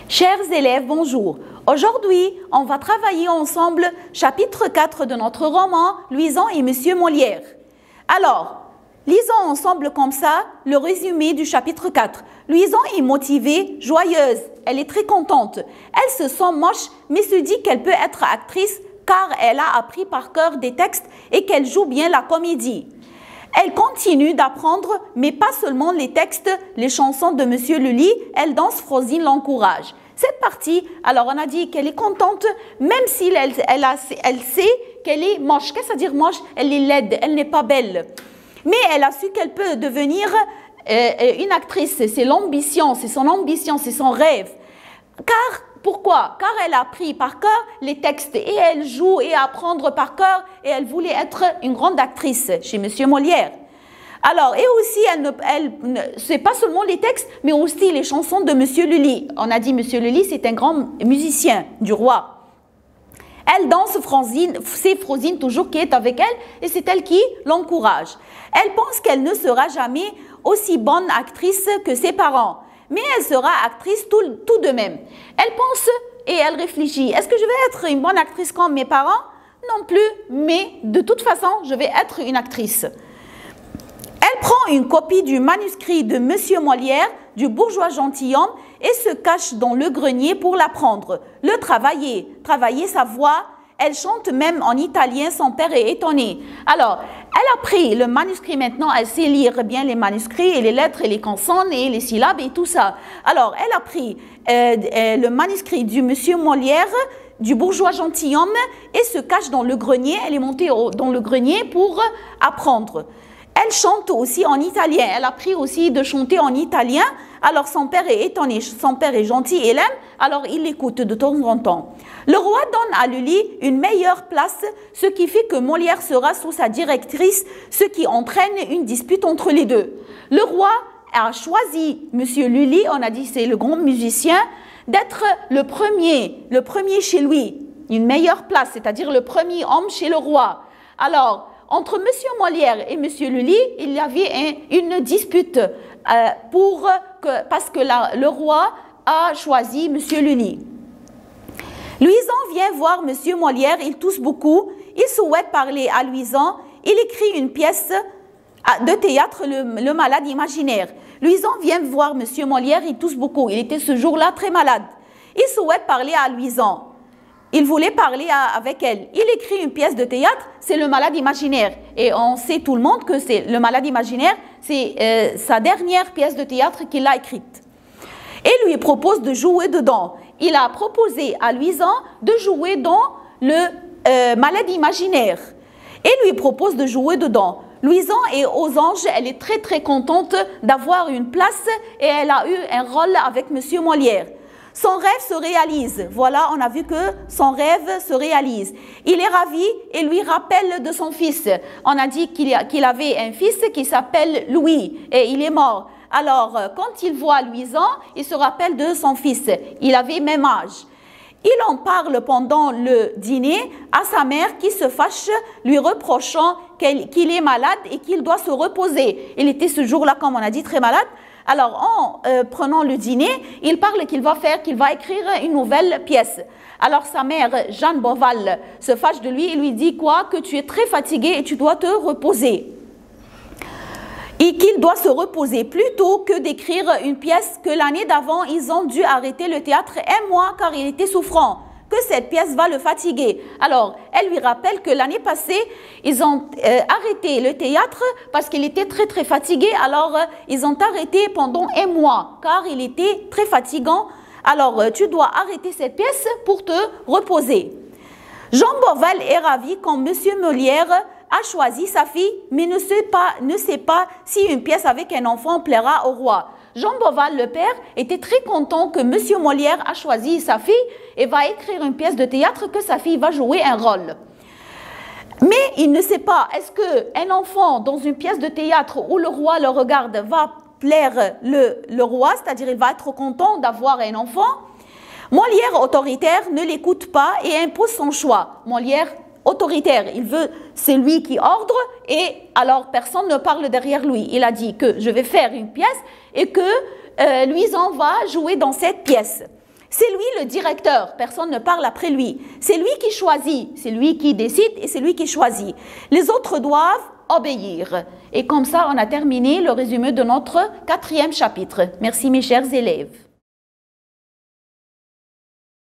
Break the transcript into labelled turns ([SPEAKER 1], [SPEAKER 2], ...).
[SPEAKER 1] Chers élèves, bonjour. Aujourd'hui, on va travailler ensemble chapitre 4 de notre roman Louison et Monsieur Molière. Alors, lisons ensemble comme ça le résumé du chapitre 4. Louison est motivée, joyeuse, elle est très contente. Elle se sent moche mais se dit qu'elle peut être actrice car elle a appris par cœur des textes et qu'elle joue bien la comédie. Elle continue d'apprendre, mais pas seulement les textes, les chansons de Monsieur Lully, elle danse, Frosine l'encourage. Cette partie, alors on a dit qu'elle est contente, même si elle sait qu'elle est moche. Qu'est-ce que ça veut dire moche? Elle est laide, elle n'est pas belle. Mais elle a su qu'elle peut devenir une actrice, c'est l'ambition, c'est son ambition, c'est son rêve. Car, pourquoi? Car elle a appris par cœur les textes et elle joue et apprendre par cœur et elle voulait être une grande actrice chez Monsieur Molière. Alors, et aussi, c'est pas seulement les textes, mais aussi les chansons de Monsieur Lully. On a dit Monsieur Lully, c'est un grand musicien du roi. Elle danse Frosine, c'est Frosine toujours qui est avec elle et c'est elle qui l'encourage. Elle pense qu'elle ne sera jamais aussi bonne actrice que ses parents. Mais elle sera actrice tout de même. Elle pense et elle réfléchit. Est-ce que je vais être une bonne actrice comme mes parents? Non plus, mais de toute façon, je vais être une actrice. Elle prend une copie du manuscrit de Monsieur Molière, du bourgeois gentilhomme, et se cache dans le grenier pour l'apprendre, le travailler sa voix. Elle chante même en italien, son père est étonné. Alors, elle a pris le manuscrit maintenant, elle sait lire bien les manuscrits et les lettres et les consonnes et les syllabes et tout ça. Alors, elle a pris le manuscrit du Monsieur Molière, du bourgeois gentilhomme et se cache dans le grenier. Elle est montée dans le grenier pour apprendre. Elle chante aussi en italien. Elle a appris aussi de chanter en italien. Alors son père est étonné, son père est gentil et l'aime, alors il l'écoute de temps en temps. Le roi donne à Lully une meilleure place, ce qui fait que Molière sera sous sa directrice, ce qui entraîne une dispute entre les deux. Le roi a choisi Monsieur Lully, on a dit c'est le grand musicien, d'être le premier chez lui, une meilleure place, c'est-à-dire le premier homme chez le roi. Alors, entre Monsieur Molière et Monsieur Lully, il y avait une dispute parce que le roi a choisi Monsieur Lully. Louison vient voir Monsieur Molière, il tousse beaucoup, il souhaite parler à Louison, il écrit une pièce de théâtre, le malade imaginaire. Louison vient voir Monsieur Molière, il tousse beaucoup, il était ce jour-là très malade. Il souhaite parler à Louison. Il voulait parler avec elle. Il écrit une pièce de théâtre, c'est le malade imaginaire. Et on sait tout le monde que c'est le malade imaginaire, c'est sa dernière pièce de théâtre qu'il a écrite. Et lui propose de jouer dedans. Il a proposé à Louison de jouer dans le malade imaginaire. Et lui propose de jouer dedans. Louison est aux anges, elle est très très contente d'avoir une place et elle a eu un rôle avec Monsieur Molière. Son rêve se réalise. Voilà, on a vu que son rêve se réalise. Il est ravi et lui rappelle de son fils. On a dit qu'il avait un fils qui s'appelle Louis et il est mort. Alors, quand il voit Louison, il se rappelle de son fils. Il avait même âge. Il en parle pendant le dîner à sa mère qui se fâche, lui reprochant qu'il est malade et qu'il doit se reposer. Il était ce jour-là, comme on a dit, très malade. Alors, en prenant le dîner, il parle qu'il va écrire une nouvelle pièce. Alors, sa mère, Jeanne Boval, se fâche de lui et lui dit quoi? Que tu es très fatigué et tu dois te reposer. Et qu'il doit se reposer plutôt que d'écrire une pièce que l'année d'avant, ils ont dû arrêter le théâtre un mois car il était souffrant. Que cette pièce va le fatiguer. Alors, elle lui rappelle que l'année passée, ils ont arrêté le théâtre parce qu'il était très très fatigué. Alors, ils ont arrêté pendant un mois car il était très fatigant. Alors, tu dois arrêter cette pièce pour te reposer. Jean Boval est ravi quand Monsieur Molière a choisi sa fille, mais ne sait pas si une pièce avec un enfant plaira au roi. Jean Boval, le père, était très content que Monsieur Molière a choisi sa fille et va écrire une pièce de théâtre que sa fille va jouer un rôle. Mais il ne sait pas, est-ce qu'un enfant dans une pièce de théâtre où le roi le regarde va plaire le roi, c'est-à-dire il va être content d'avoir un enfant? Molière, autoritaire, ne l'écoute pas et impose son choix. Molière, autoritaire, c'est lui qui ordre et alors personne ne parle derrière lui. Il a dit que je vais faire une pièce et que Louison va jouer dans cette pièce. C'est lui le directeur, personne ne parle après lui. C'est lui qui choisit, c'est lui qui décide et c'est lui qui choisit. Les autres doivent obéir. Et comme ça, on a terminé le résumé de notre 4e chapitre. Merci mes chers élèves.